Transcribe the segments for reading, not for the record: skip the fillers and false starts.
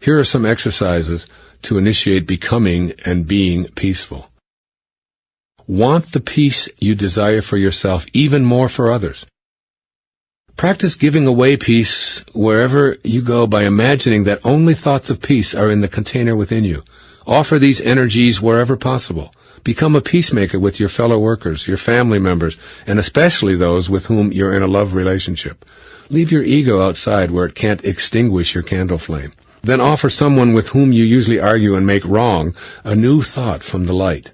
Here are some exercises to initiate becoming and being peaceful. Want the peace you desire for yourself even more for others. Practice giving away peace wherever you go by imagining that only thoughts of peace are in the container within you. Offer these energies wherever possible. Become a peacemaker with your fellow workers, your family members, and especially those with whom you're in a love relationship. Leave your ego outside where it can't extinguish your candle flame. Then offer someone with whom you usually argue and make wrong a new thought from the light.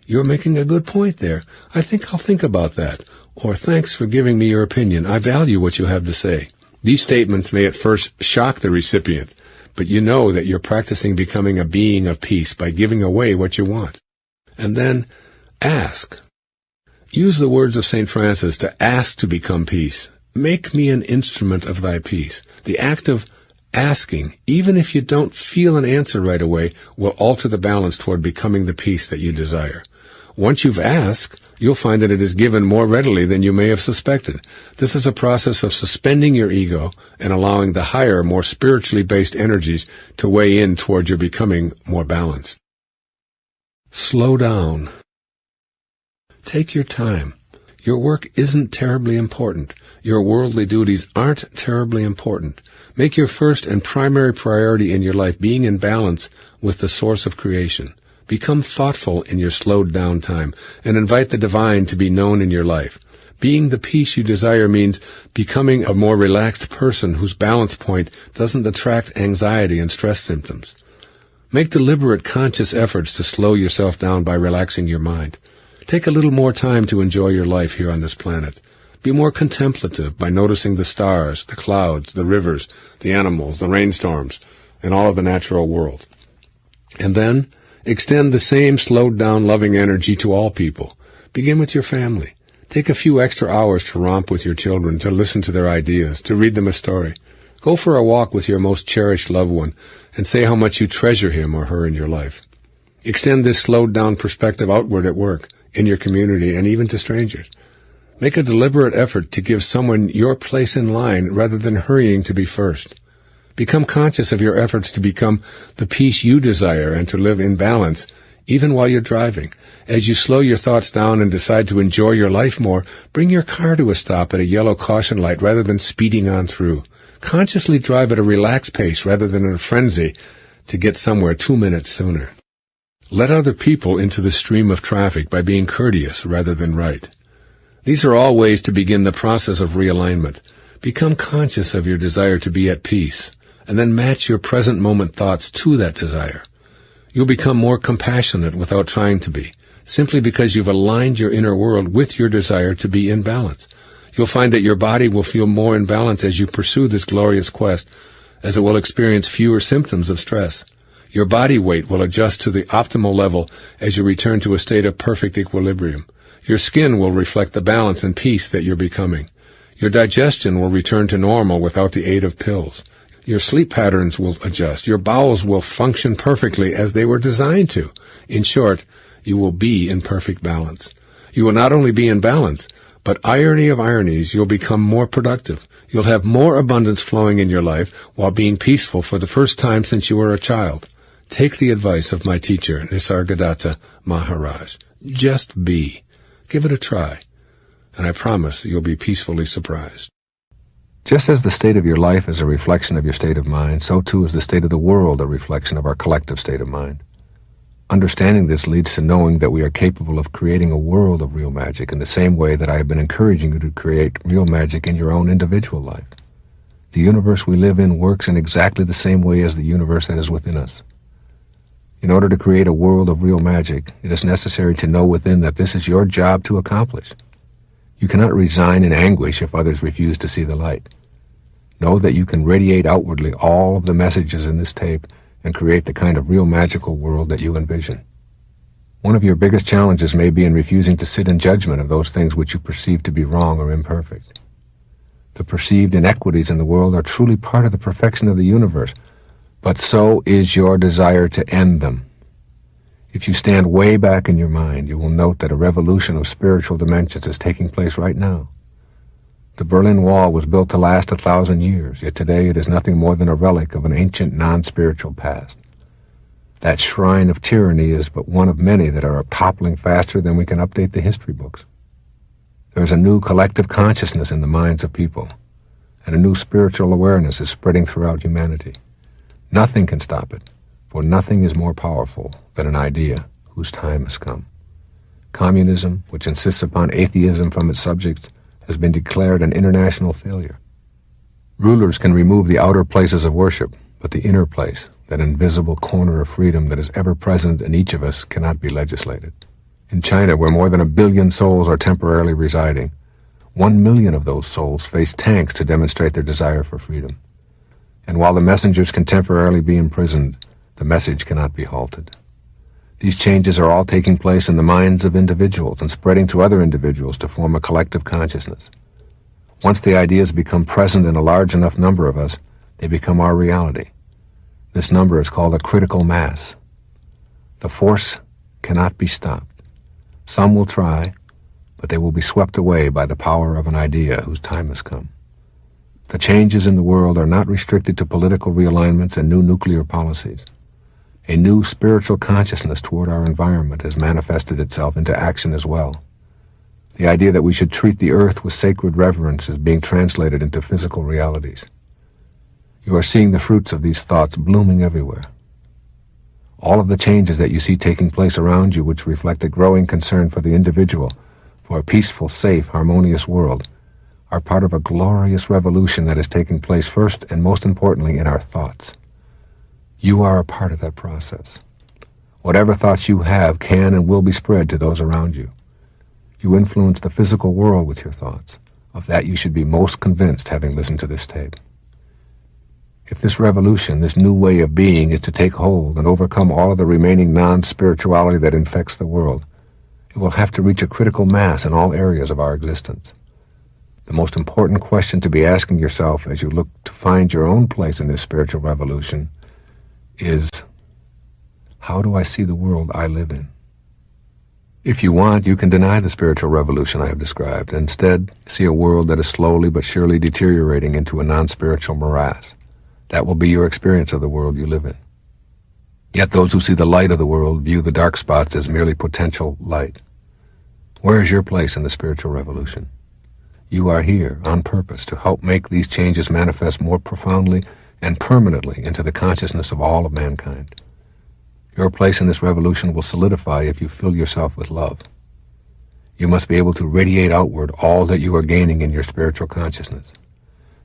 You're making a good point there. I think I'll think about that. Or thanks for giving me your opinion. I value what you have to say. These statements may at first shock the recipient, but you know that you're practicing becoming a being of peace by giving away what you want. And then ask. Use the words of St. Francis to ask to become peace. Make me an instrument of thy peace. The act of asking, even if you don't feel an answer right away, will alter the balance toward becoming the peace that you desire. Once you've asked, you'll find that it is given more readily than you may have suspected. This is a process of suspending your ego and allowing the higher, more spiritually based energies to weigh in toward your becoming more balanced. Slow down. Take your time. Your work isn't terribly important. Your worldly duties aren't terribly important. Make your first and primary priority in your life being in balance with the source of creation. Become thoughtful in your slowed down time and invite the divine to be known in your life. Being the peace you desire means becoming a more relaxed person whose balance point doesn't attract anxiety and stress symptoms. Make deliberate, conscious efforts to slow yourself down by relaxing your mind. Take a little more time to enjoy your life here on this planet. Be more contemplative by noticing the stars, the clouds, the rivers, the animals, the rainstorms, and all of the natural world. And then, extend the same slowed-down, loving energy to all people. Begin with your family. Take a few extra hours to romp with your children, to listen to their ideas, to read them a story. Go for a walk with your most cherished loved one and say how much you treasure him or her in your life. Extend this slowed-down perspective outward at work, in your community, and even to strangers. Make a deliberate effort to give someone your place in line rather than hurrying to be first. Become conscious of your efforts to become the peace you desire and to live in balance, even while you're driving. As you slow your thoughts down and decide to enjoy your life more, bring your car to a stop at a yellow caution light rather than speeding on through. Consciously drive at a relaxed pace rather than in a frenzy to get somewhere 2 minutes sooner. Let other people into the stream of traffic by being courteous rather than right. These are all ways to begin the process of realignment. Become conscious of your desire to be at peace, and then match your present moment thoughts to that desire. You'll become more compassionate without trying to be, simply because you've aligned your inner world with your desire to be in balance. You'll find that your body will feel more in balance as you pursue this glorious quest, as it will experience fewer symptoms of stress. Your body weight will adjust to the optimal level as you return to a state of perfect equilibrium. Your skin will reflect the balance and peace that you're becoming. Your digestion will return to normal without the aid of pills. Your sleep patterns will adjust. Your bowels will function perfectly as they were designed to. In short, you will be in perfect balance. You will not only be in balance, but irony of ironies, you'll become more productive. You'll have more abundance flowing in your life while being peaceful for the first time since you were a child. Take the advice of my teacher, Nisargadatta Maharaj. Just be. Give it a try, and I promise you'll be peacefully surprised. Just as the state of your life is a reflection of your state of mind, so too is the state of the world a reflection of our collective state of mind. Understanding this leads to knowing that we are capable of creating a world of real magic in the same way that I have been encouraging you to create real magic in your own individual life. The universe we live in works in exactly the same way as the universe that is within us. In order to create a world of real magic, it is necessary to know within that this is your job to accomplish. You cannot resign in anguish if others refuse to see the light. Know that you can radiate outwardly all of the messages in this tape and create the kind of real magical world that you envision. One of your biggest challenges may be in refusing to sit in judgment of those things which you perceive to be wrong or imperfect. The perceived inequities in the world are truly part of the perfection of the universe, but so is your desire to end them. If you stand way back in your mind, you will note that a revolution of spiritual dimensions is taking place right now. The Berlin Wall was built to last 1,000 years, yet today it is nothing more than a relic of an ancient non-spiritual past. That shrine of tyranny is but one of many that are toppling faster than we can update the history books. There is a new collective consciousness in the minds of people, and a new spiritual awareness is spreading throughout humanity. Nothing can stop it, for nothing is more powerful than an idea whose time has come. Communism, which insists upon atheism from its subjects, has been declared an international failure. Rulers can remove the outer places of worship, but the inner place, that invisible corner of freedom that is ever present in each of us, cannot be legislated. In China, where more than 1 billion souls are temporarily residing, 1 million of those souls face tanks to demonstrate their desire for freedom. And while the messengers can temporarily be imprisoned, the message cannot be halted. These changes are all taking place in the minds of individuals and spreading to other individuals to form a collective consciousness. Once the ideas become present in a large enough number of us, they become our reality. This number is called a critical mass. The force cannot be stopped. Some will try, but they will be swept away by the power of an idea whose time has come. The changes in the world are not restricted to political realignments and new nuclear policies. A new spiritual consciousness toward our environment has manifested itself into action as well. The idea that we should treat the earth with sacred reverence is being translated into physical realities. You are seeing the fruits of these thoughts blooming everywhere. All of the changes that you see taking place around you, which reflect a growing concern for the individual, for a peaceful, safe, harmonious world, are part of a glorious revolution that is taking place first and most importantly in our thoughts. You are a part of that process. Whatever thoughts you have can and will be spread to those around you. You influence the physical world with your thoughts. Of that you should be most convinced, having listened to this tape. If this revolution, this new way of being, is to take hold and overcome all of the remaining non-spirituality that infects the world, it will have to reach a critical mass in all areas of our existence. The most important question to be asking yourself as you look to find your own place in this spiritual revolution is, how do I see the world I live in? If you want, you can deny the spiritual revolution I have described, and instead see a world that is slowly but surely deteriorating into a non-spiritual morass. That will be your experience of the world you live in. Yet those who see the light of the world view the dark spots as merely potential light. Where is your place in the spiritual revolution? You are here on purpose to help make these changes manifest more profoundly and permanently into the consciousness of all of mankind. Your place in this revolution will solidify if you fill yourself with love. You must be able to radiate outward all that you are gaining in your spiritual consciousness.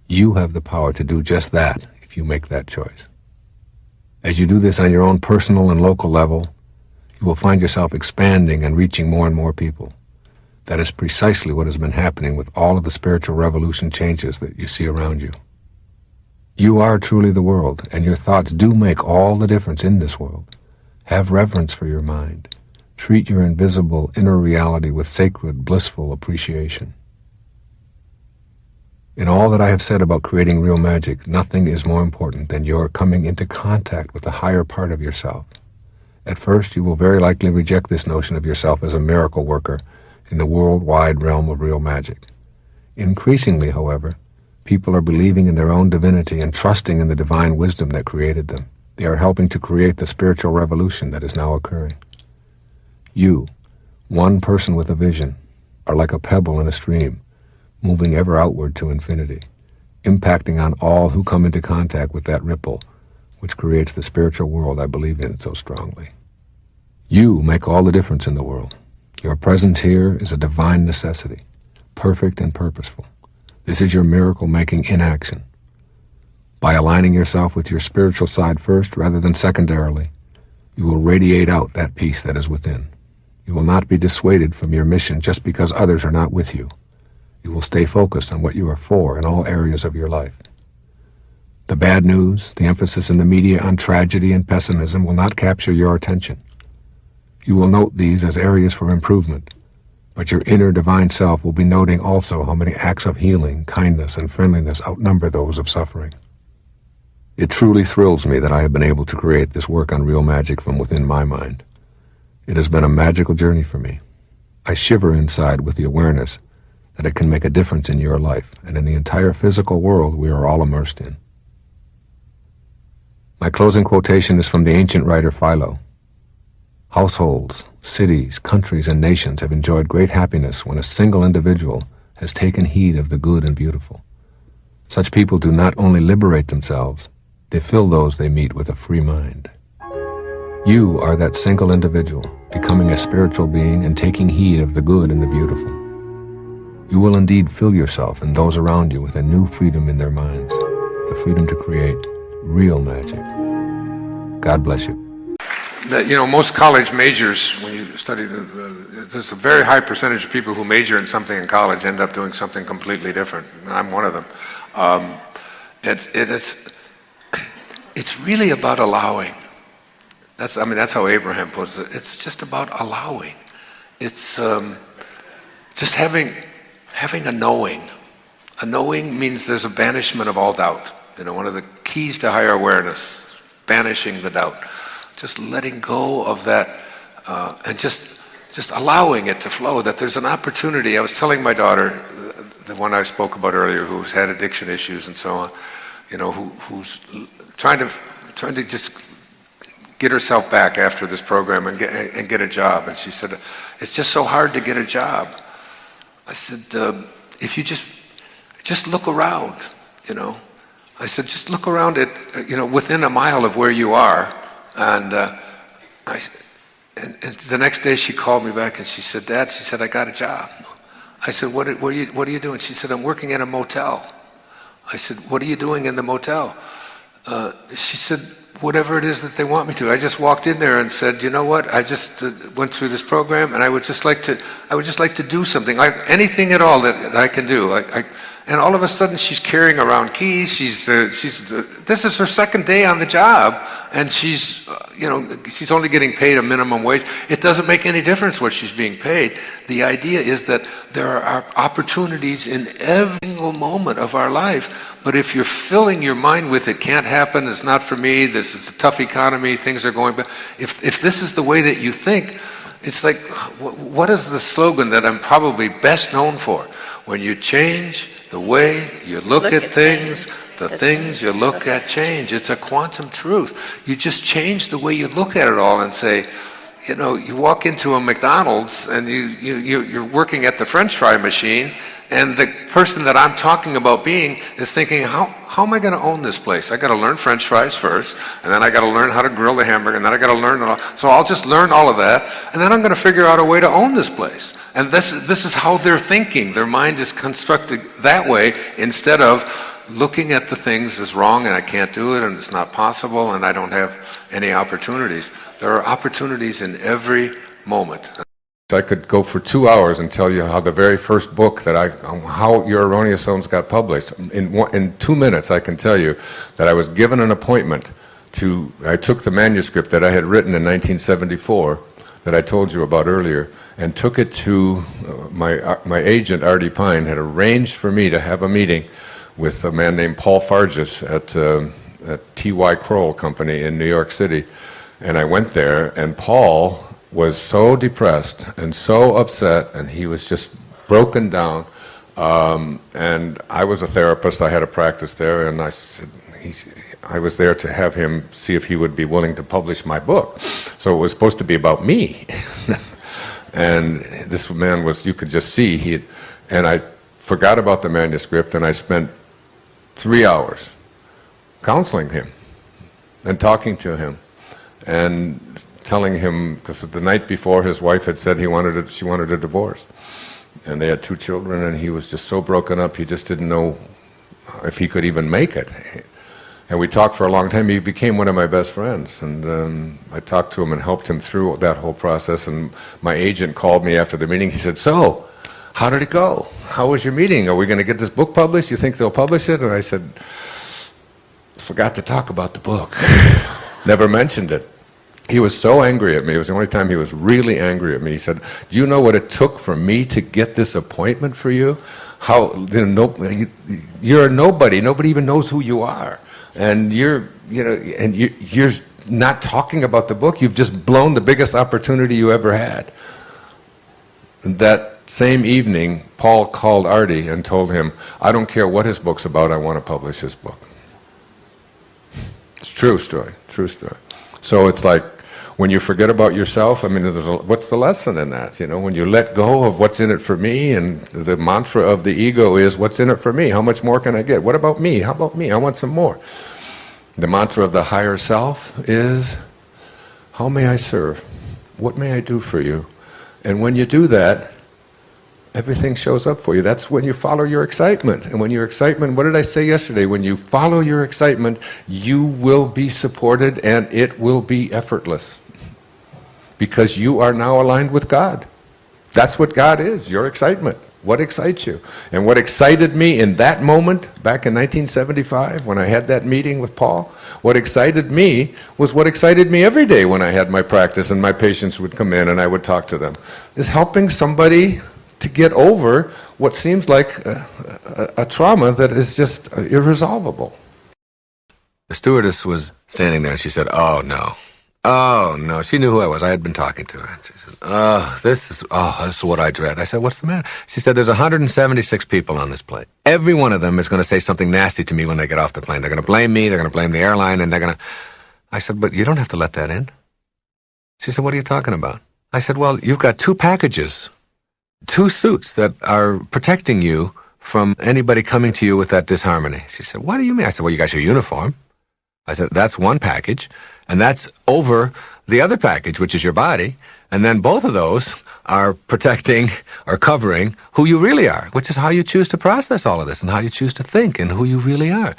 You have the power to do just that if you make that choice. As you do this on your own personal and local level, you will find yourself expanding and reaching more and more people. That is precisely what has been happening with all of the spiritual revolution changes that you see around you. You are truly the world, and your thoughts do make all the difference in this world. Have reverence for your mind. Treat your invisible inner reality with sacred, blissful appreciation. In all that I have said about creating real magic, nothing is more important than your coming into contact with the higher part of yourself. At first, you will very likely reject this notion of yourself as a miracle worker in the worldwide realm of real magic. Increasingly, however, people are believing in their own divinity and trusting in the divine wisdom that created them. They are helping to create the spiritual revolution that is now occurring. You, one person with a vision, are like a pebble in a stream, moving ever outward to infinity, impacting on all who come into contact with that ripple, which creates the spiritual world I believe in so strongly. You make all the difference in the world. Your presence here is a divine necessity, perfect and purposeful. This is your miracle-making in action. By aligning yourself with your spiritual side first rather than secondarily, you will radiate out that peace that is within. You will not be dissuaded from your mission just because others are not with you. You will stay focused on what you are for in all areas of your life. The bad news, the emphasis in the media on tragedy and pessimism will not capture your attention. You will note these as areas for improvement, but your inner divine self will be noting also how many acts of healing, kindness, and friendliness outnumber those of suffering. It truly thrills me that I have been able to create this work on real magic from within my mind. It has been a magical journey for me. I shiver inside with the awareness that it can make a difference in your life and in the entire physical world we are all immersed in. My closing quotation is from the ancient writer Philo. Households, cities, countries, and nations have enjoyed great happiness when a single individual has taken heed of the good and beautiful. Such people do not only liberate themselves, they fill those they meet with a free mind. You are that single individual, becoming a spiritual being and taking heed of the good and the beautiful. You will indeed fill yourself and those around you with a new freedom in their minds, the freedom to create real magic. God bless you. Most college majors, when you study, there's a very high percentage of people who major in something in college end up doing something completely different. I'm one of them. It's really about allowing. That's how Abraham puts it. It's just about allowing. It's just having a knowing. A knowing means there's a banishment of all doubt. One of the keys to higher awareness, banishing the doubt. Just letting go of that and just allowing it to flow, that there's an opportunity. I was telling my daughter, the one I spoke about earlier, who's had addiction issues and so on, who's trying to just get herself back after this program and get a job. And she said, it's just so hard to get a job. I said, if you just look around, I said, just look around at, within a mile of where you are. And the next day she called me back and she said, Dad, she said, I got a job. I said, what are you doing? She said, I'm working at a motel. I said, what are you doing in the motel? She said, whatever it is that they want me to. I just walked in there and said, you know what? I just went through this program and I would just like to do something, like anything at all that I can do. And all of a sudden she's carrying around keys. This is her second day on the job, and she's only getting paid a minimum wage. It doesn't make any difference what she's being paid. The idea is that there are opportunities in every single moment of our life, but if you're filling your mind with it can't happen, it's not for me, this is a tough economy, things are going bad. If this is the way that you think, it's like, what is the slogan that I'm probably best known for? When you change the way you look at things, the things you look at change. It's a quantum truth. You just change the way you look at it all and say, you walk into a McDonald's and you're working at the French fry machine, and the person that I'm talking about being is thinking, how am I going to own this place? I got to learn French fries first, and then I got to learn how to grill the hamburger, and then I got to learn it all. So I'll just learn all of that, and then I'm going to figure out a way to own this place. And this is how they're thinking. Their mind is constructed that way, instead of looking at the things as wrong and I can't do it and it's not possible and I don't have any opportunities. There are opportunities in every moment. I could go for 2 hours and tell you how the very first book how Your Erroneous Zones got published. In 2 minutes I can tell you that I was given an appointment I took the manuscript that I had written in 1974 that I told you about earlier and took it to my agent, Artie Pine, had arranged for me to have a meeting with a man named Paul Fargus at T.Y. Kroll Company in New York City. And I went there, and Paul was so depressed and so upset, and he was just broken down. And I was a therapist. I had a practice there, and I was there to have him see if he would be willing to publish my book. So it was supposed to be about me. And this man was, you could just see, and I forgot about the manuscript, and I spent 3 hours counseling him and talking to him and telling him, because the night before his wife had said she wanted a divorce, and they had 2 children, and he was just so broken up he just didn't know if he could even make it. And we talked for a long time. He became one of my best friends, and I talked to him and helped him through that whole process. And my agent called me after the meeting. He said, so how did it go? How was your meeting? Are we going to get this book published? You think they'll publish it? And I said, forgot to talk about the book. Never mentioned it. He was so angry at me. It was the only time he was really angry at me. He said, do you know what it took for me to get this appointment for you? You're a nobody. Nobody even knows who you are. And you're not talking about the book. You've just blown the biggest opportunity you ever had. And that same evening, Paul called Artie and told him, I don't care what his book's about, I want to publish his book. It's a true story, true story. So it's like, when you forget about yourself, I mean, what's the lesson in that? You know, when you let go of what's in it for me, and the mantra of the ego is, what's in it for me? How much more can I get? What about me? How about me? I want some more. The mantra of the higher self is, how may I serve? What may I do for you? And when you do that, everything shows up for you. That's when you follow your excitement. And when your excitement, what did I say yesterday? When you follow your excitement, you will be supported and it will be effortless. Because you are now aligned with God. That's what God is, your excitement. What excites you? And what excited me in that moment, back in 1975, when I had that meeting with Paul, what excited me was what excited me every day when I had my practice and my patients would come in and I would talk to them, is helping somebody to get over what seems like a trauma that is just irresolvable. The stewardess was standing there and she said, oh no. Oh no. She knew who I was. I had been talking to her. She said, this is what I dread. I said, what's the matter? She said, there's 176 people on this plane. Every one of them is going to say something nasty to me when they get off the plane. They're going to blame me, they're going to blame the airline, and they're going to... I said, but you don't have to let that in. She said, what are you talking about? I said, well, you've got 2 packages, 2 suits that are protecting you from anybody coming to you with that disharmony. She said, what do you mean? I said, well, you got your uniform. I said, that's one package, and that's over the other package, which is your body, and then both of those are protecting or covering who you really are, which is how you choose to process all of this and how you choose to think and who you really are.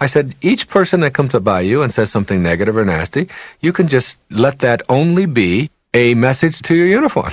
I said, each person that comes up by you and says something negative or nasty, you can just let that only be a message to your uniform,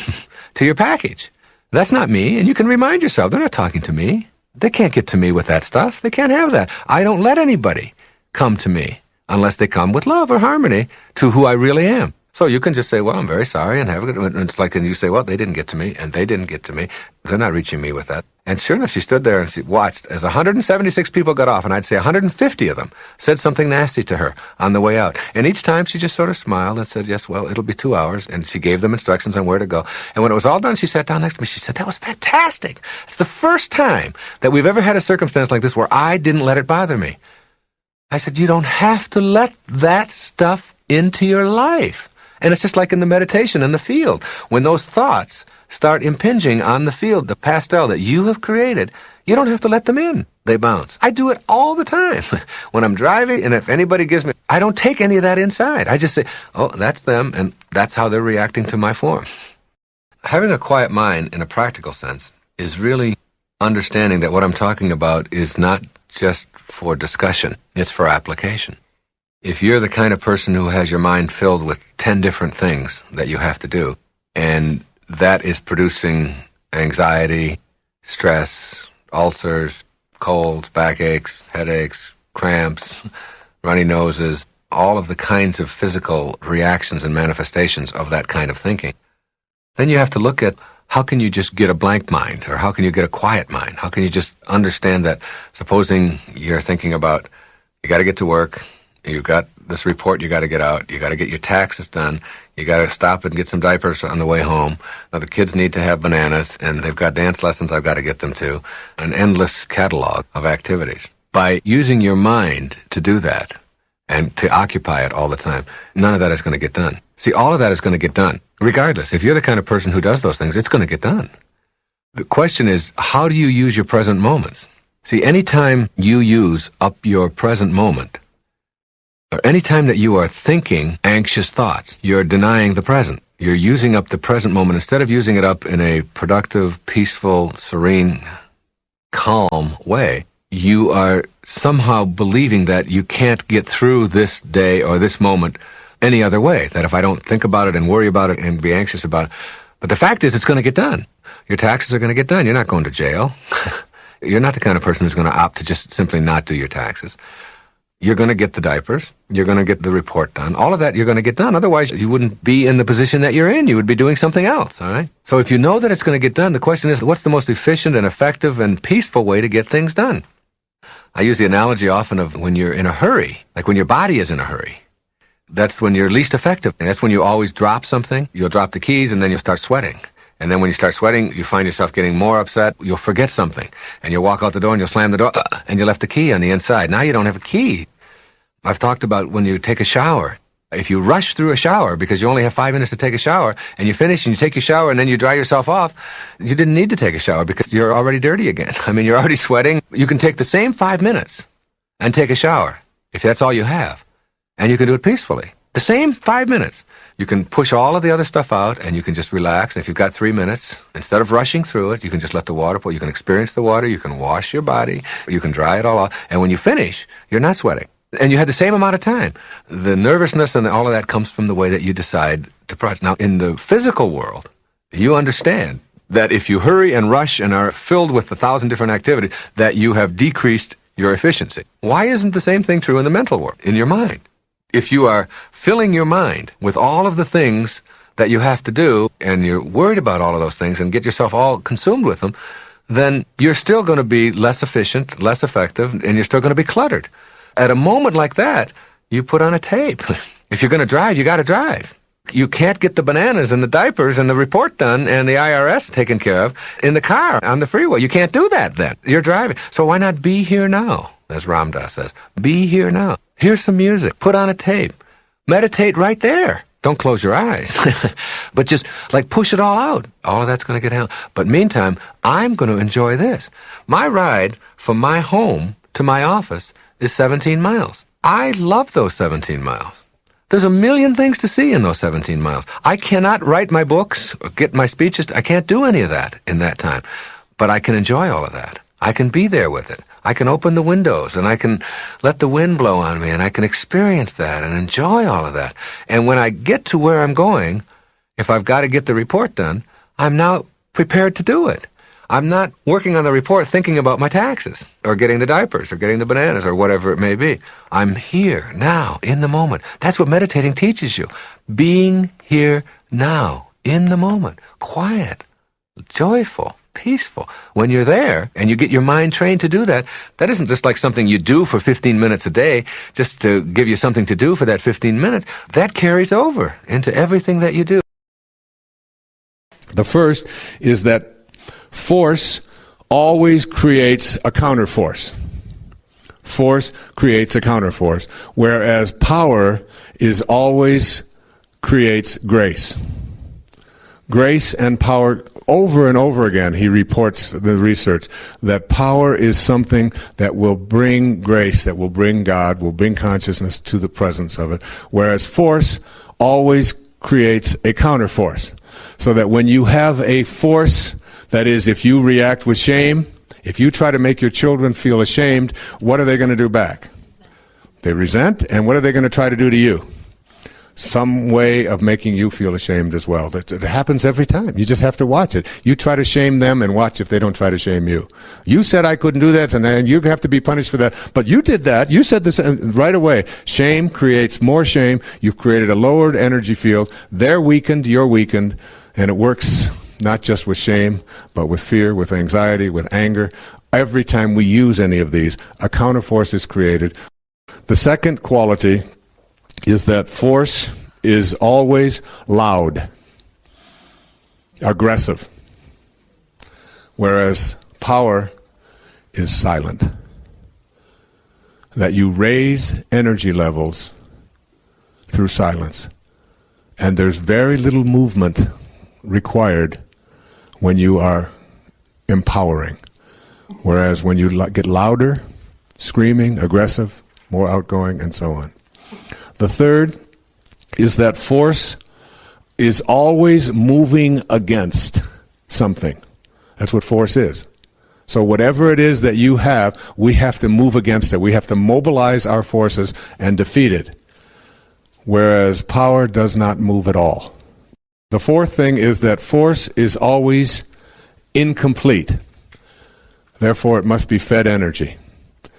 to your package. That's not me, and you can remind yourself, they're not talking to me. They can't get to me with that stuff. They can't have that. I don't let anybody come to me unless they come with love or harmony to who I really am. So you can just say, well, I'm very sorry, and have a good... And it's like, and you say, well, they didn't get to me, and they didn't get to me. They're not reaching me with that. And sure enough, she stood there and she watched as 176 people got off, and I'd say 150 of them said something nasty to her on the way out. And each time she just sort of smiled and said, yes, well, it'll be 2 hours. And she gave them instructions on where to go. And when it was all done, she sat down next to me. She said, that was fantastic. It's the first time that we've ever had a circumstance like this where I didn't let it bother me. I said, you don't have to let that stuff into your life. And it's just like in the meditation in the field. When those thoughts start impinging on the field, the pastel that you have created, you don't have to let them in. They bounce. I do it all the time. When I'm driving, and if anybody gives me... I don't take any of that inside. I just say, oh, that's them, and that's how they're reacting to my form. Having a quiet mind, in a practical sense, is really understanding that what I'm talking about is not just for discussion. It's for application. If you're the kind of person who has your mind filled with 10 different things that you have to do, and that is producing anxiety, stress, ulcers, colds, backaches, headaches, cramps, runny noses, all of the kinds of physical reactions and manifestations of that kind of thinking, then you have to look at how can you just get a blank mind, or how can you get a quiet mind? How can you just understand that, supposing you're thinking about, you got to get to work, you've got this report you got to get out, you got to get your taxes done, you got to stop and get some diapers on the way home. Now the kids need to have bananas, and they've got dance lessons I've got to get them to. An endless catalog of activities. By using your mind to do that, and to occupy it all the time, none of that is going to get done. See, all of that is going to get done. Regardless, if you're the kind of person who does those things, it's going to get done. The question is, how do you use your present moments? See, anytime you use up your present moment, or any time that you are thinking anxious thoughts, you're denying the present. You're using up the present moment. Instead of using it up in a productive, peaceful, serene, calm way, you are somehow believing that you can't get through this day or this moment any other way. That if I don't think about it and worry about it and be anxious about it. But the fact is, it's going to get done. Your taxes are going to get done. You're not going to jail. You're not the kind of person who's going to opt to just simply not do your taxes. You're going to get the diapers. You're going to get the report done. All of that you're going to get done. Otherwise, you wouldn't be in the position that you're in. You would be doing something else, all right? So if you know that it's going to get done, the question is, what's the most efficient and effective and peaceful way to get things done? I use the analogy often of when you're in a hurry, like when your body is in a hurry. That's when you're least effective. And that's when you always drop something. You'll drop the keys, and then you'll start sweating. And then when you start sweating, you find yourself getting more upset. You'll forget something. And you'll walk out the door and you'll slam the door, and you left the key on the inside. Now you don't have a key. I've talked about when you take a shower. If you rush through a shower because you only have 5 minutes to take a shower, and you finish and you take your shower and then you dry yourself off, you didn't need to take a shower because you're already dirty again. I mean, you're already sweating. You can take the same 5 minutes and take a shower, if that's all you have. And you can do it peacefully. The same 5 minutes. You can push all of the other stuff out and you can just relax. And if you've got 3 minutes, instead of rushing through it, you can just let the water pour. You can experience the water. You can wash your body. You can dry it all off. And when you finish, you're not sweating. And you had the same amount of time. The nervousness and all of that comes from the way that you decide to process. Now, in the physical world, you understand that if you hurry and rush and are filled with 1,000 different activities, that you have decreased your efficiency. Why isn't the same thing true in the mental world, in your mind? If you are filling your mind with all of the things that you have to do, and you're worried about all of those things and get yourself all consumed with them, then you're still going to be less efficient, less effective, and you're still going to be cluttered. At a moment like that, you put on a tape. If you're going to drive, you got to drive. You can't get the bananas and the diapers and the report done and the IRS taken care of in the car on the freeway. You can't do that then. You're driving. So why not be here now, as Ram Dass says. Be here now. Here's some music. Put on a tape. Meditate right there. Don't close your eyes. But just like push it all out. All of that's going to get handled. But meantime, I'm going to enjoy this. My ride from my home to my office is 17 miles. I love those 17 miles. There's a million things to see in those 17 miles. I cannot write my books or get my speeches. I can't do any of that in that time. But I can enjoy all of that. I can be there with it. I can open the windows and I can let the wind blow on me and I can experience that and enjoy all of that. And when I get to where I'm going, if I've got to get the report done, I'm now prepared to do it. I'm not working on the report thinking about my taxes or getting the diapers or getting the bananas or whatever it may be. I'm here now in the moment. That's what meditating teaches you. Being here now in the moment. Quiet, joyful, peaceful. When you're there and you get your mind trained to do that, that isn't just like something you do for 15 minutes a day just to give you something to do for that 15 minutes. That carries over into everything that you do. The first is that force always creates a counterforce. Force creates a counterforce, whereas power is always creates grace. Grace and power, over and over again, he reports the research, that power is something that will bring grace, that will bring God, will bring consciousness to the presence of it, whereas force always creates a counterforce. So that when you have a force, that is, if you react with shame, if you try to make your children feel ashamed, what are they going to do back? They resent, and what are they going to try to do to you? Some way of making you feel ashamed as well. It happens every time. You just have to watch it. You try to shame them and watch if they don't try to shame you. You said I couldn't do that, and you have to be punished for that. But you did that. You said this right away. Shame creates more shame. You've created a lowered energy field. They're weakened, you're weakened, and it works not just with shame, but with fear, with anxiety, with anger. Every time we use any of these, a counterforce is created. The second quality is that force is always loud, aggressive, whereas power is silent. That you raise energy levels through silence. And there's very little movement required when you are empowering. Whereas when you get louder, screaming, aggressive, more outgoing, and so on. The third is that force is always moving against something. That's what force is. So whatever it is that you have, we have to move against it. We have to mobilize our forces and defeat it. Whereas power does not move at all. The fourth thing is that force is always incomplete. Therefore, it must be fed energy.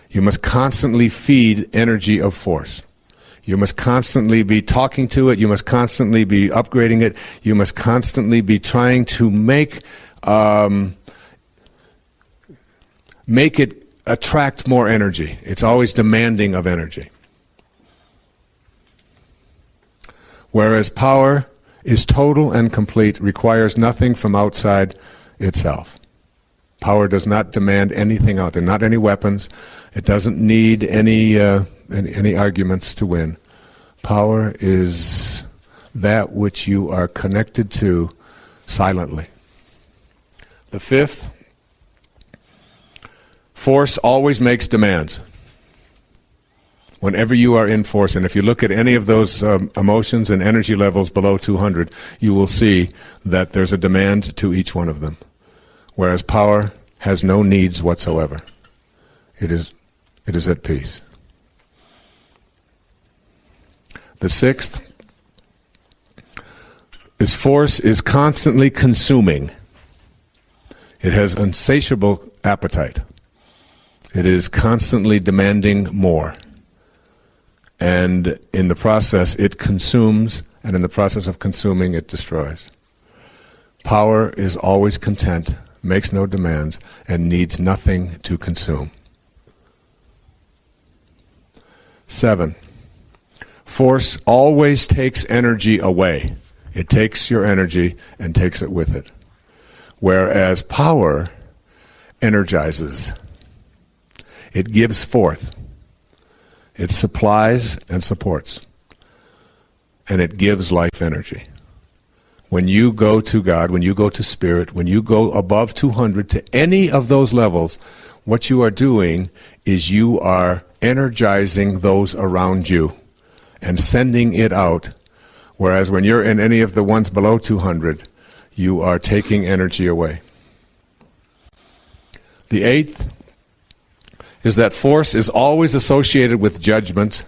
You must constantly feed energy of force. You must constantly be talking to it. You must constantly be upgrading it. You must constantly be trying to make it attract more energy. It's always demanding of energy. Whereas power is total and complete, requires nothing from outside itself. Power does not demand anything out there, not any weapons. It doesn't need any arguments to win. Power is that which you are connected to silently. The fifth, force always makes demands. Whenever you are in force, and if you look at any of those emotions and energy levels below 200, you will see that there's a demand to each one of them. Whereas power has no needs whatsoever. It is at peace. The sixth is force is constantly consuming. It has insatiable appetite. It is constantly demanding more. And in the process, it consumes, and in the process of consuming, it destroys. Power is always content, makes no demands, and needs nothing to consume. 7. Force always takes energy away. It takes your energy and takes it with it. Whereas power energizes. It gives forth. It supplies and supports. And it gives life energy. When you go to God, when you go to Spirit, when you go above 200 to any of those levels, what you are doing is you are energizing those around you and sending it out. Whereas when you're in any of the ones below 200, you are taking energy away. The eighth is that force is always associated with judgment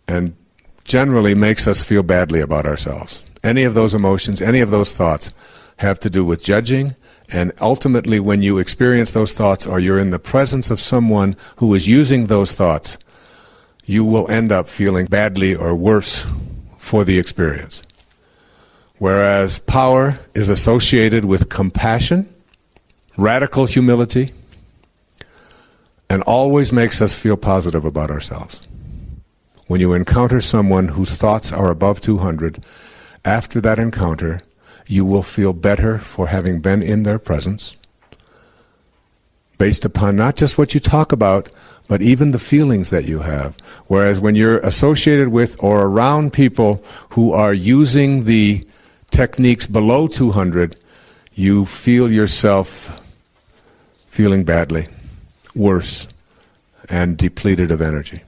and generally makes us feel badly about ourselves. Any of those emotions, any of those thoughts have to do with judging, and ultimately when you experience those thoughts or you're in the presence of someone who is using those thoughts, you will end up feeling badly or worse for the experience. Whereas power is associated with compassion, radical humility, and always makes us feel positive about ourselves. When you encounter someone whose thoughts are above 200, after that encounter, you will feel better for having been in their presence, based upon not just what you talk about, but even the feelings that you have. Whereas when you're associated with or around people who are using the techniques below 200, you feel yourself feeling badly, worse, and depleted of energy.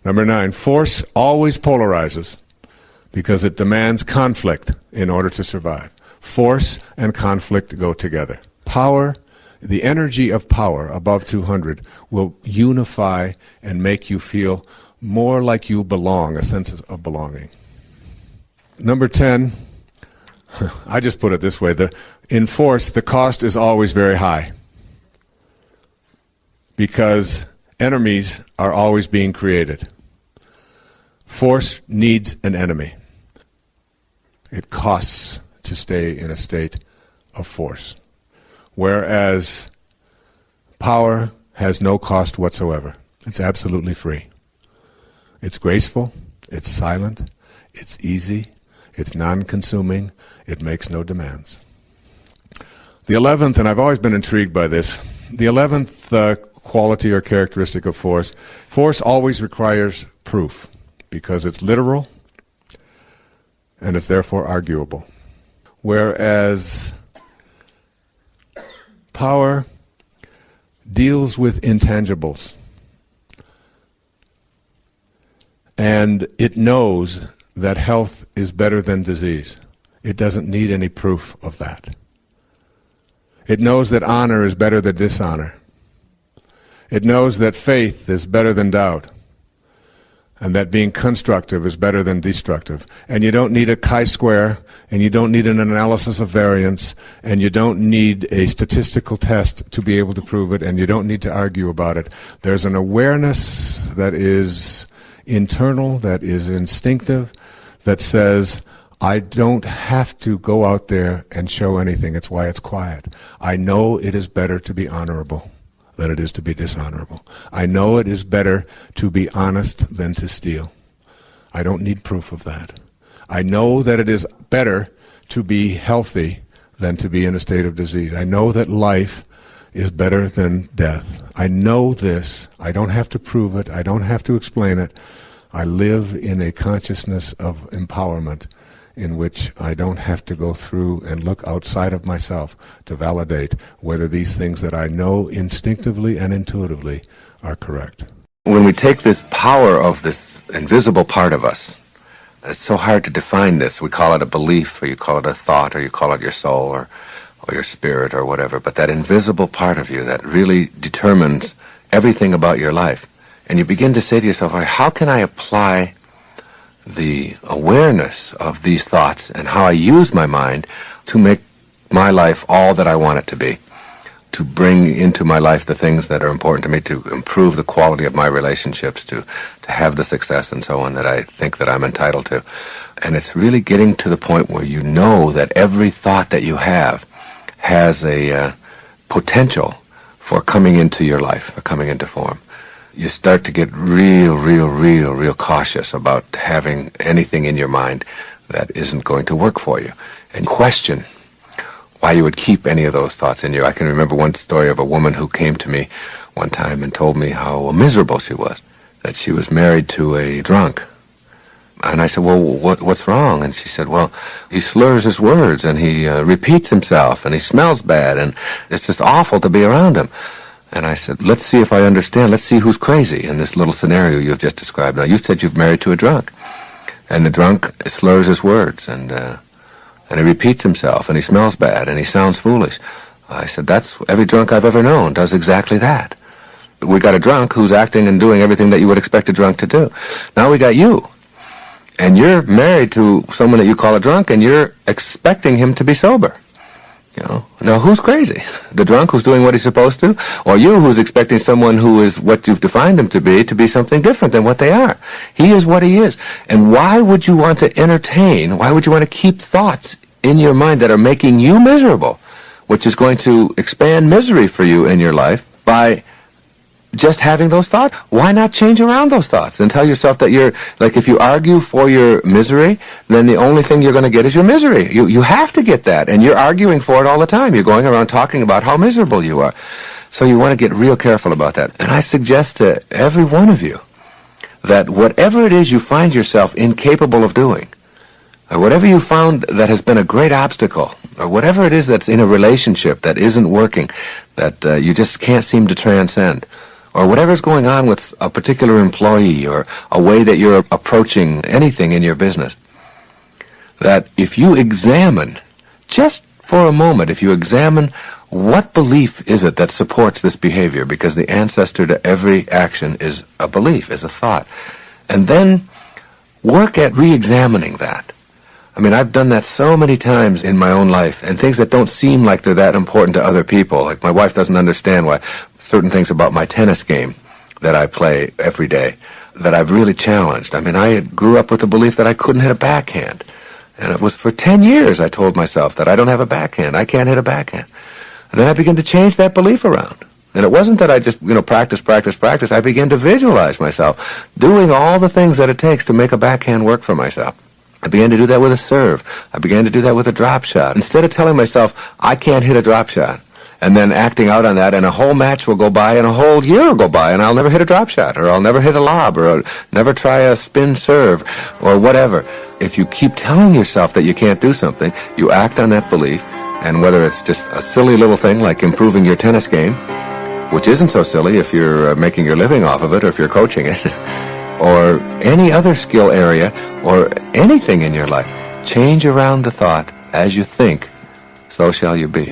Number 9, force always polarizes because it demands conflict in order to survive. Force and conflict go together. Power, the energy of power above 200 will unify and make you feel more like you belong, a sense of belonging. Number 10, I just put it this way, in force, the cost is always very high because enemies are always being created. Force needs an enemy. It costs to stay in a state of force. Whereas power has no cost whatsoever. It's absolutely free. It's graceful, it's silent, it's easy, it's non-consuming, it makes no demands. The 11th, and I've always been intrigued by this, the 11th quality or characteristic of force, force always requires proof because it's literal and it's therefore arguable. Whereas power deals with intangibles, and it knows that health is better than disease. It doesn't need any proof of that. It knows that honor is better than dishonor. It knows that faith is better than doubt, and that being constructive is better than destructive. And you don't need a chi-square, and you don't need an analysis of variance, and you don't need a statistical test to be able to prove it, and you don't need to argue about it. There's an awareness that is internal, that is instinctive, that says, I don't have to go out there and show anything. It's why it's quiet. I know it is better to be honorable than it is to be dishonorable. I know it is better to be honest than to steal. I don't need proof of that. I know that it is better to be healthy than to be in a state of disease. I know that life is better than death. I know this. I don't have to prove it. I don't have to explain it. I live in a consciousness of empowerment in which I don't have to go through and look outside of myself to validate whether these things that I know instinctively and intuitively are correct. When we take this power of this invisible part of us, it's so hard to define this. We call it a belief, or you call it a thought, or you call it your soul, or your spirit, or whatever. But that invisible part of you that really determines everything about your life. And you begin to say to yourself, how can I apply the awareness of these thoughts and how I use my mind to make my life all that I want it to be? To bring into my life the things that are important to me, to improve the quality of my relationships, to have the success and so on that I think that I'm entitled to. And it's really getting to the point where you know that every thought that you have has a potential for coming into your life, or coming into form. You start to get real cautious about having anything in your mind that isn't going to work for you, and question why you would keep any of those thoughts in you. I can remember one story of a woman who came to me one time and told me how miserable she was, that she was married to a drunk. And I said, well, what's wrong? And she said, well, he slurs his words, and he repeats himself, and he smells bad, and it's just awful to be around him. And I said, let's see if I understand. Let's see who's crazy in this little scenario you've just described. Now, you said you've married to a drunk, and the drunk slurs his words, and he repeats himself, and he smells bad, and he sounds foolish. I said, that's every drunk I've ever known does exactly that. We got a drunk who's acting and doing everything that you would expect a drunk to do. Now we got you, and you're married to someone that you call a drunk, and you're expecting him to be sober. You know, now who's crazy? The drunk who's doing what he's supposed to, or you who's expecting someone who is what you've defined him to be something different than what they are? He is what he is. And why would you want to entertain, why would you want to keep thoughts in your mind that are making you miserable, which is going to expand misery for you in your life by just having those thoughts? Why not change around those thoughts and tell yourself that you're, like, if you argue for your misery, then the only thing you're going to get is your misery. You have to get that, and you're arguing for it all the time. You're going around talking about how miserable you are. So you want to get real careful about that. And I suggest to every one of you that whatever it is you find yourself incapable of doing, or whatever you found that has been a great obstacle, or whatever it is that's in a relationship that isn't working, that you just can't seem to transcend, or whatever's going on with a particular employee, or a way that you're approaching anything in your business, that if you examine, just for a moment, if you examine what belief is it that supports this behavior, because the ancestor to every action is a belief, is a thought, and then work at re-examining that. I mean, I've done that so many times in my own life, and things that don't seem like they're that important to other people. Like, my wife doesn't understand why certain things about my tennis game that I play every day that I've really challenged. I mean, I grew up with the belief that I couldn't hit a backhand. And it was for 10 years I told myself that I don't have a backhand. I can't hit a backhand. And then I began to change that belief around. And it wasn't that I just, practice. I began to visualize myself doing all the things that it takes to make a backhand work for myself. I began to do that with a serve. I began to do that with a drop shot. Instead of telling myself, I can't hit a drop shot, and then acting out on that, and a whole match will go by, and a whole year will go by, and I'll never hit a drop shot, or I'll never hit a lob, or I'll never try a spin serve, or whatever. If you keep telling yourself that you can't do something, you act on that belief, and whether it's just a silly little thing like improving your tennis game, which isn't so silly if you're making your living off of it, or if you're coaching it, or any other skill area, or anything in your life, change around the thought, as you think, so shall you be.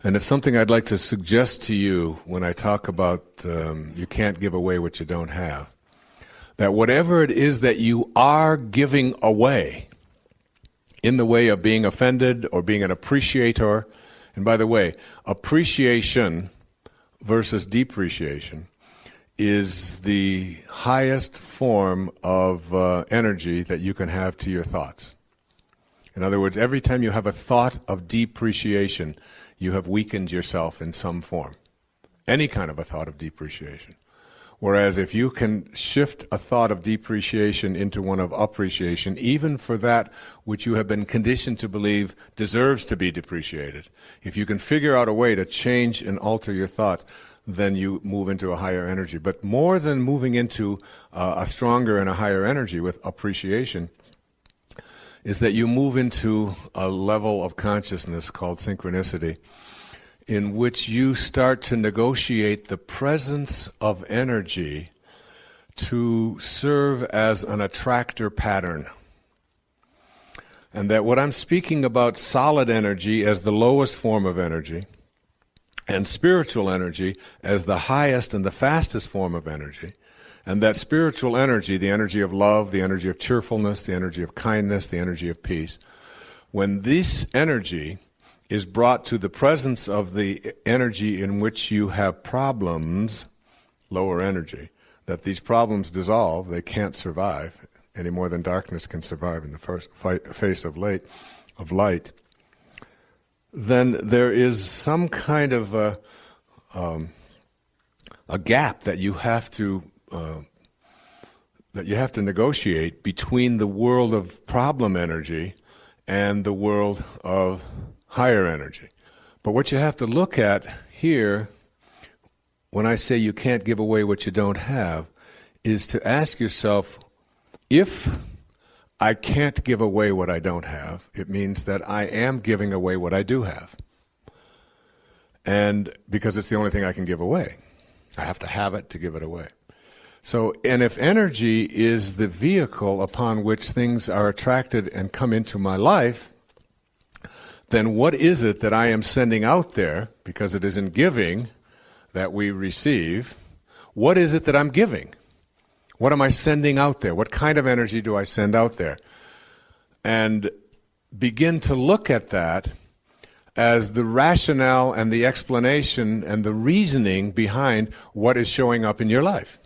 And it's something I'd like to suggest to you when I talk about you can't give away what you don't have. That whatever it is that you are giving away in the way of being offended or being an appreciator, and by the way, appreciation versus depreciation is the highest form of energy that you can have to your thoughts. In other words, every time you have a thought of depreciation, you have weakened yourself in some form. Any kind of a thought of depreciation. Whereas if you can shift a thought of depreciation into one of appreciation, even for that which you have been conditioned to believe deserves to be depreciated, if you can figure out a way to change and alter your thoughts, then you move into a higher energy. But more than moving into a stronger and a higher energy with appreciation, is that you move into a level of consciousness called synchronicity, in which you start to negotiate the presence of energy to serve as an attractor pattern. And that what I'm speaking about, solid energy as the lowest form of energy, and spiritual energy as the highest and the fastest form of energy, and that spiritual energy, the energy of love, the energy of cheerfulness, the energy of kindness, the energy of peace, when this energy is brought to the presence of the energy in which you have problems, lower energy, that these problems dissolve, they can't survive any more than darkness can survive in the face of light, then there is some kind of a gap that you have to negotiate between the world of problem energy and the world of higher energy. But what you have to look at here, when I say you can't give away what you don't have, is to ask yourself, if I can't give away what I don't have, it means that I am giving away what I do have. And because it's the only thing I can give away. I have to have it to give it away. So, and if energy is the vehicle upon which things are attracted and come into my life, then what is it that I am sending out there? Because it is in giving that we receive. What is it that I'm giving? What am I sending out there? What kind of energy do I send out there? And begin to look at that as the rationale and the explanation and the reasoning behind what is showing up in your life.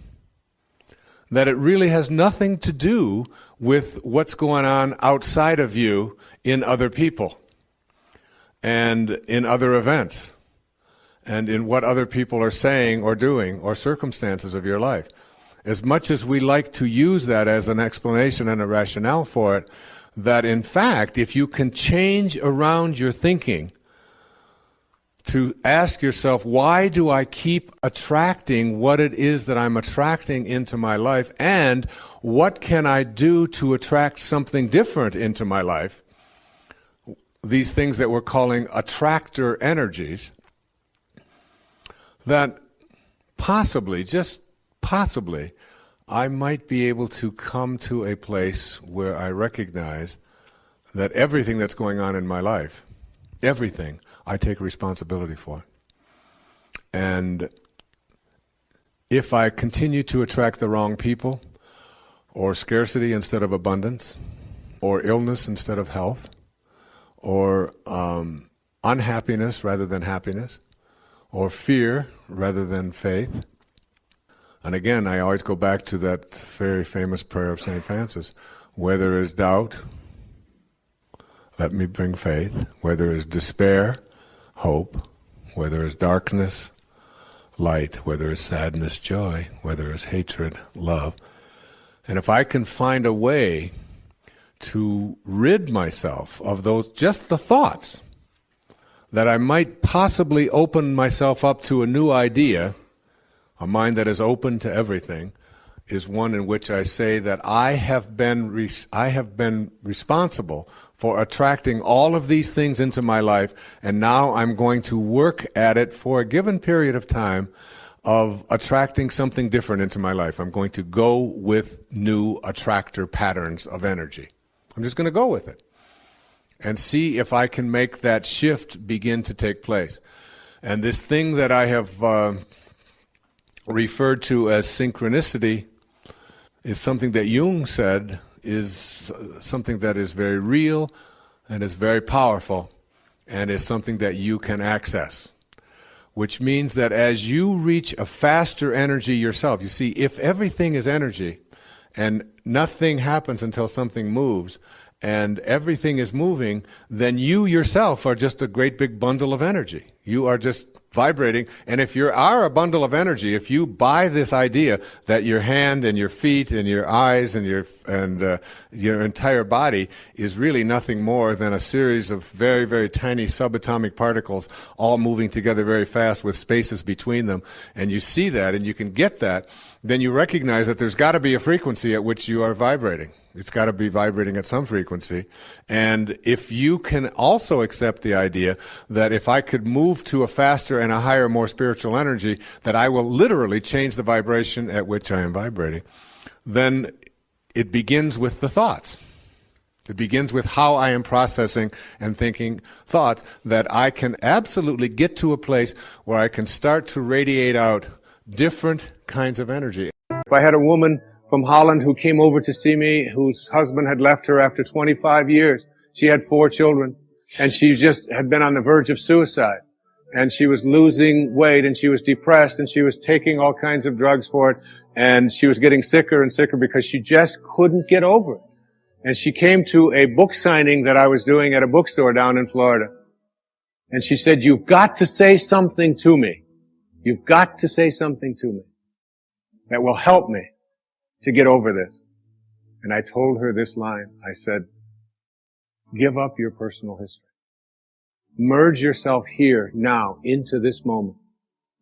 That it really has nothing to do with what's going on outside of you in other people and in other events and in what other people are saying or doing or circumstances of your life. As much as we like to use that as an explanation and a rationale for it, that in fact, if you can change around your thinking to ask yourself, why do I keep attracting what it is that I'm attracting into my life, and what can I do to attract something different into my life? These things that we're calling attractor energies, that possibly, just possibly, I might be able to come to a place where I recognize that everything that's going on in my life, everything, I take responsibility for. And if I continue to attract the wrong people, or scarcity instead of abundance, or illness instead of health, or unhappiness rather than happiness, or fear rather than faith. And again, I always go back to that very famous prayer of St. Francis, where there is doubt, let me bring faith. Where there is despair, hope. Where there is darkness, light. Where there is sadness, joy. Where there is hatred, love. And if I can find a way to rid myself of those, just the thoughts, that I might possibly open myself up to a new idea, a mind that is open to everything, is one in which I say that I have been responsible for attracting all of these things into my life, and now I'm going to work at it for a given period of time of attracting something different into my life. I'm going to go with new attractor patterns of energy. I'm just going to go with it and see if I can make that shift begin to take place. And this thing that I have referred to as synchronicity is something that Jung said is something that is very real and is very powerful and is something that you can access. Which means that as you reach a faster energy yourself, you see, if everything is energy and nothing happens until something moves, and everything is moving, then you yourself are just a great big bundle of energy. You are just vibrating. And if you are a bundle of energy, if you buy this idea that your hand and your feet and your eyes and your entire body is really nothing more than a series of very, very tiny subatomic particles all moving together very fast with spaces between them, and you see that and you can get that, then you recognize that there's got to be a frequency at which you are vibrating. It's got to be vibrating at some frequency. And if you can also accept the idea that if I could move to a faster and a higher, more spiritual energy, that I will literally change the vibration at which I am vibrating, then it begins with the thoughts. It begins with how I am processing and thinking thoughts, that I can absolutely get to a place where I can start to radiate out different kinds of energy. If I had a woman from Holland who came over to see me, whose husband had left her after 25 years. She had 4 children, and she just had been on the verge of suicide. And she was losing weight, and she was depressed, and she was taking all kinds of drugs for it, and she was getting sicker and sicker because she just couldn't get over it. And she came to a book signing that I was doing at a bookstore down in Florida. And she said, "You've got to say something to me. You've got to say something to me that will help me to get over this." And I told her this line. I said, "Give up your personal history. Merge yourself here, now, into this moment.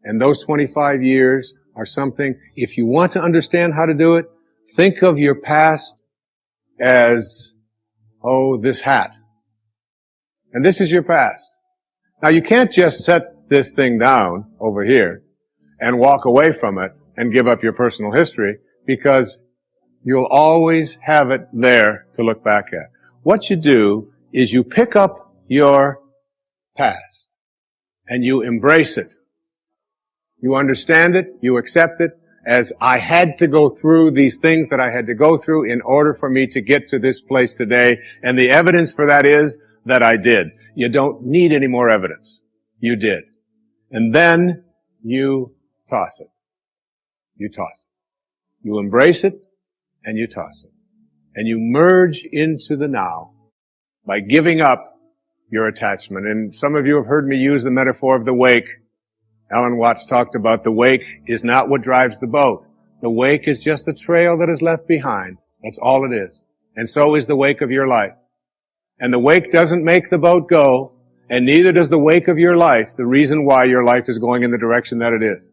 And those 25 years are something, if you want to understand how to do it, think of your past as, this hat. And this is your past. Now you can't just set this thing down over here and walk away from it and give up your personal history, because you'll always have it there to look back at. What you do is you pick up your past and you embrace it. You understand it, you accept it, as I had to go through these things that I had to go through in order for me to get to this place today. And the evidence for that is that I did. You don't need any more evidence. You did. And then you toss it. You toss it. You embrace it, and you toss it. And you merge into the now by giving up your attachment. And some of you have heard me use the metaphor of the wake. Alan Watts talked about the wake is not what drives the boat. The wake is just a trail that is left behind. That's all it is. And so is the wake of your life. And the wake doesn't make the boat go, and neither does the wake of your life the reason why your life is going in the direction that it is.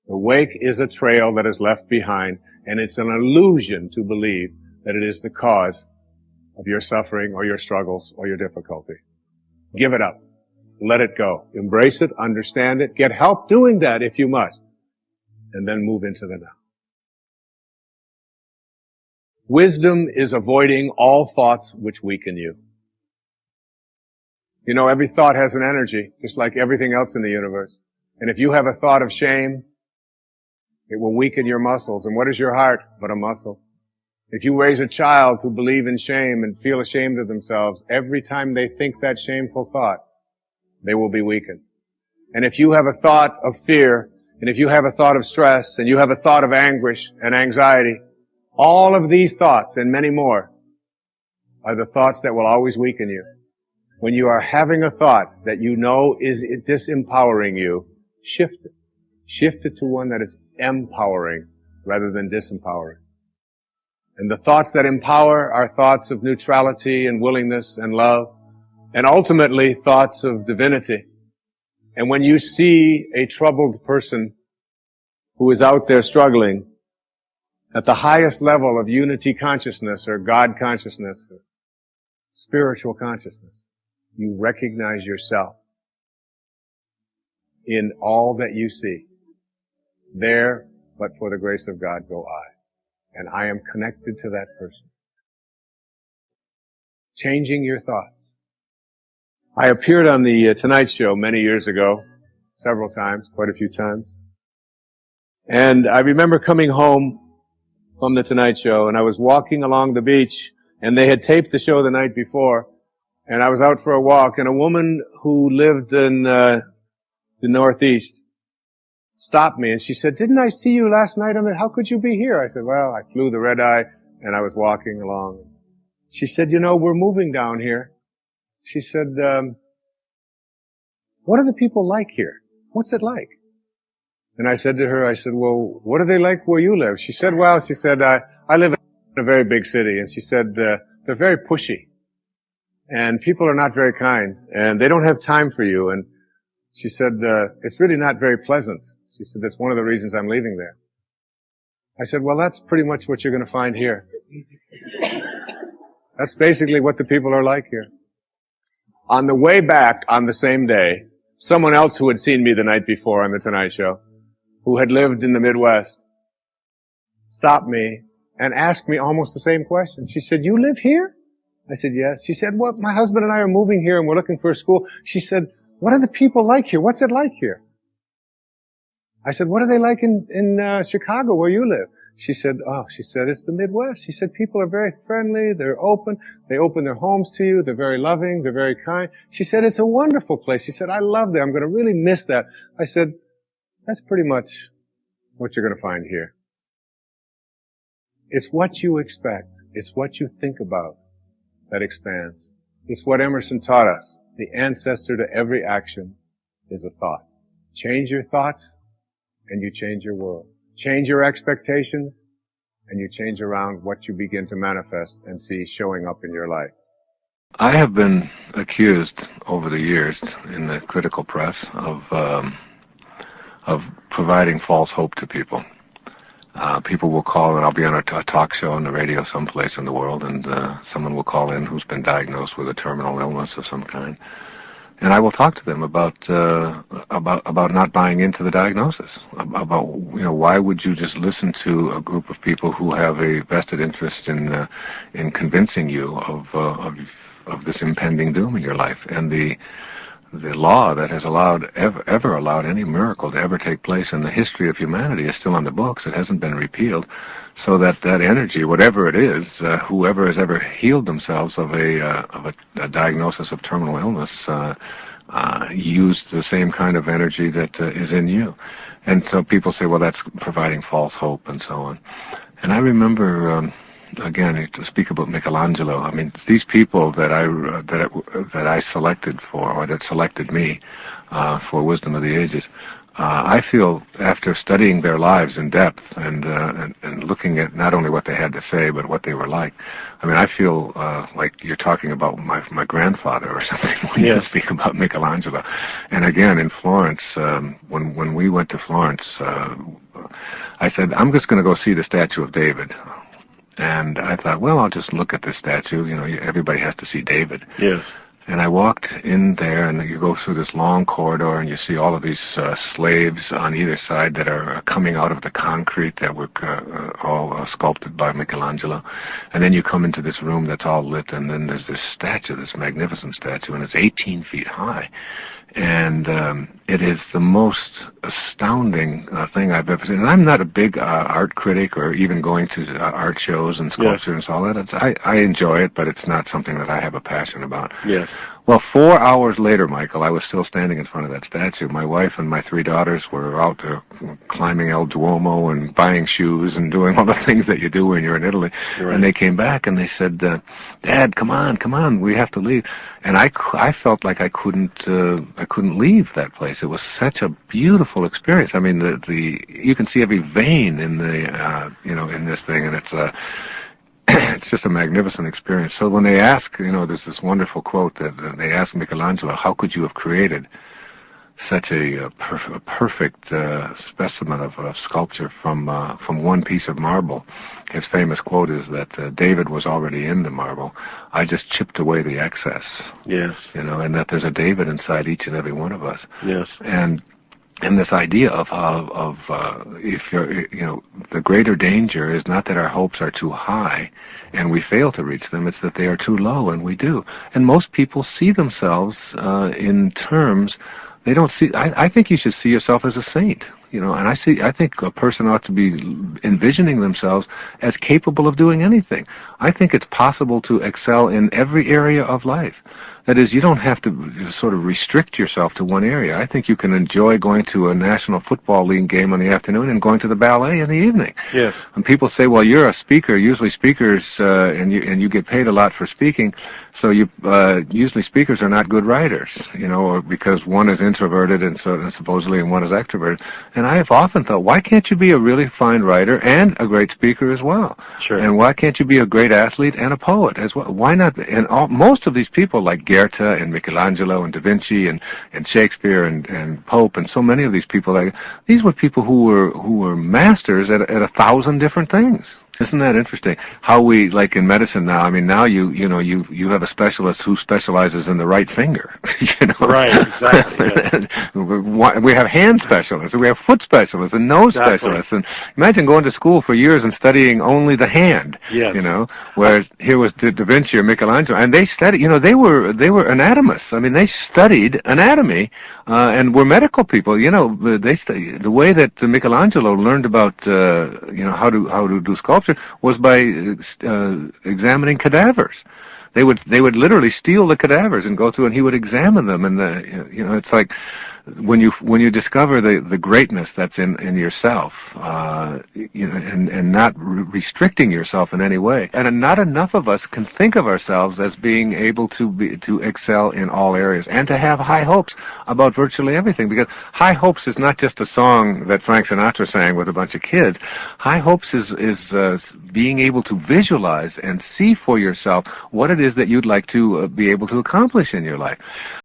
The wake is a trail that is left behind, and it's an illusion to believe that it is the cause of your suffering or your struggles or your difficulty. Give it up. Let it go. Embrace it, understand it, get help doing that if you must, and then move into the now. Wisdom is avoiding all thoughts which weaken you. You know, every thought has an energy, just like everything else in the universe. And if you have a thought of shame, it will weaken your muscles. And what is your heart but a muscle? If you raise a child to believe in shame and feel ashamed of themselves, every time they think that shameful thought, they will be weakened. And if you have a thought of fear, and if you have a thought of stress, and you have a thought of anguish and anxiety, all of these thoughts and many more are the thoughts that will always weaken you. When you are having a thought that you know is disempowering you, shift it. Shift it to one that is empowering rather than disempowering. And the thoughts that empower are thoughts of neutrality and willingness and love, and ultimately thoughts of divinity. And when you see a troubled person who is out there struggling at the highest level of unity consciousness or God consciousness, or spiritual consciousness, you recognize yourself in all that you see. There, but for the grace of God, go I. And I am connected to that person. Changing your thoughts. I appeared on the Tonight Show many years ago, several times, quite a few times. And I remember coming home from the Tonight Show, and I was walking along the beach, and they had taped the show the night before, and I was out for a walk, and a woman who lived in the Northeast stopped me, and she said, "Didn't I see you last night? How could you be here?" I said, "Well, I flew the red eye, and I was walking along." She said, you know, we're moving down here. She said, what are the people like here? What's it like? And I said to her, I said, well, what are they like where you live? She said, well, she said, I live in a very big city. And she said, they're very pushy. And people are not very kind. And they don't have time for you. And she said, it's really not very pleasant. She said, that's one of the reasons I'm leaving there. I said, well, that's pretty much what you're going to find here. That's basically what the people are like here. On the way back on the same day, someone else who had seen me the night before on The Tonight Show, who had lived in the Midwest, stopped me and asked me almost the same question. She said, you live here? I said, yes. She said, well, my husband and I are moving here and we're looking for a school. She said, what are the people like here? What's it like here? I said, what are they like in Chicago where you live? She said, it's the Midwest. She said, people are very friendly, they're open, they open their homes to you, they're very loving, they're very kind. She said, it's a wonderful place. She said, I love that. I'm going to really miss that. I said, that's pretty much what you're going to find here. It's what you expect. It's what you think about that expands. It's what Emerson taught us. The ancestor to every action is a thought. Change your thoughts, and you change your world. Change your expectations, and you change around what you begin to manifest and see showing up in your life. I have been accused over the years in the critical press of providing false hope to people. People will call, and I'll be on a talk show on the radio someplace in the world, and someone will call in who's been diagnosed with a terminal illness of some kind. And I will talk to them about not buying into the diagnosis. About why would you just listen to a group of people who have a vested interest in convincing you of this impending doom in your life, and the law that has ever allowed any miracle to ever take place in the history of humanity is still on the books. It hasn't been repealed. So that energy, whatever it is, whoever has ever healed themselves of a diagnosis of terminal illness, used the same kind of energy that is in you. And so people say, well, that's providing false hope and so on. And I remember, again, to speak about Michelangelo, I mean, these people that I selected for, or that selected me for Wisdom of the Ages, I feel after studying their lives in depth and looking at not only what they had to say, but what they were like, I mean, I feel like you're talking about my grandfather or something when you speak about Michelangelo. And again, in Florence, when we went to Florence, I said, I'm just going to go see the statue of David. And I thought, well, I'll just look at this statue. Everybody has to see David. Yes. And I walked in there, and you go through this long corridor, and you see all of these slaves on either side that are coming out of the concrete that were all sculpted by Michelangelo. And then you come into this room that's all lit, and then there's this statue, this magnificent statue, and it's 18 feet high. And it is the most astounding thing I've ever seen. And I'm not a big art critic or even going to art shows and sculpture and all that. I enjoy it, but it's not something that I have a passion about. Yes. Well, 4 hours later, Michael, I was still standing in front of that statue. My wife and my 3 daughters were out there climbing El Duomo and buying shoes and doing all the things that you do when you're in Italy. Right. And they came back and they said, Dad, come on, we have to leave. And I felt like I couldn't leave that place. It was such a beautiful experience. I mean, you can see every vein in in this thing, and it's it's just a magnificent experience. So when they ask, there's this wonderful quote that they ask Michelangelo, how could you have created such a perfect specimen of sculpture from one piece of marble? His famous quote is that David was already in the marble. I just chipped away the excess. Yes. And that there's a David inside each and every one of us. Yes. And this idea of if you're, the greater danger is not that our hopes are too high and we fail to reach them, it's that they are too low and we do. And most people see themselves in terms, they don't see, I think you should see yourself as a saint. And I think a person ought to be envisioning themselves as capable of doing anything. I think it's possible to excel in every area of life. That is, you don't have to sort of restrict yourself to one area. I think you can enjoy going to a National Football League game in the afternoon and going to the ballet in the evening. Yes. And people say, well, you're a speaker. Usually speakers, and you get paid a lot for speaking, so usually speakers are not good writers, or because one is introverted and supposedly and one is extroverted. And I have often thought, why can't you be a really fine writer and a great speaker as well? Sure. And why can't you be a great athlete and a poet as well? Why not? And most of these people, like Goethe and Michelangelo and Da Vinci and Shakespeare and Pope and so many of these people, these were people who were masters at 1,000 different things. Isn't that interesting? How we, like in medicine now, I mean, now you have a specialist who specializes in the right finger, Right, exactly. Yes. We have hand specialists, we have foot specialists, and nose specialists, and imagine going to school for years and studying only the hand. Yes. Whereas here was Da Vinci or Michelangelo, and they studied, they were anatomists. I mean, they studied anatomy, and were medical people. They studied the way that Michelangelo learned about, how to do sculpture was by examining cadavers. They would literally steal the cadavers and go through, and he would examine them. And it's like when you discover the greatness that's in yourself, and not restricting yourself in any way. And not enough of us can think of ourselves as being able to excel in all areas and to have high hopes about virtually everything. Because High Hopes is not just a song that Frank Sinatra sang with a bunch of kids. High Hopes is being able to visualize and see for yourself what it is that you'd like to be able to accomplish in your life.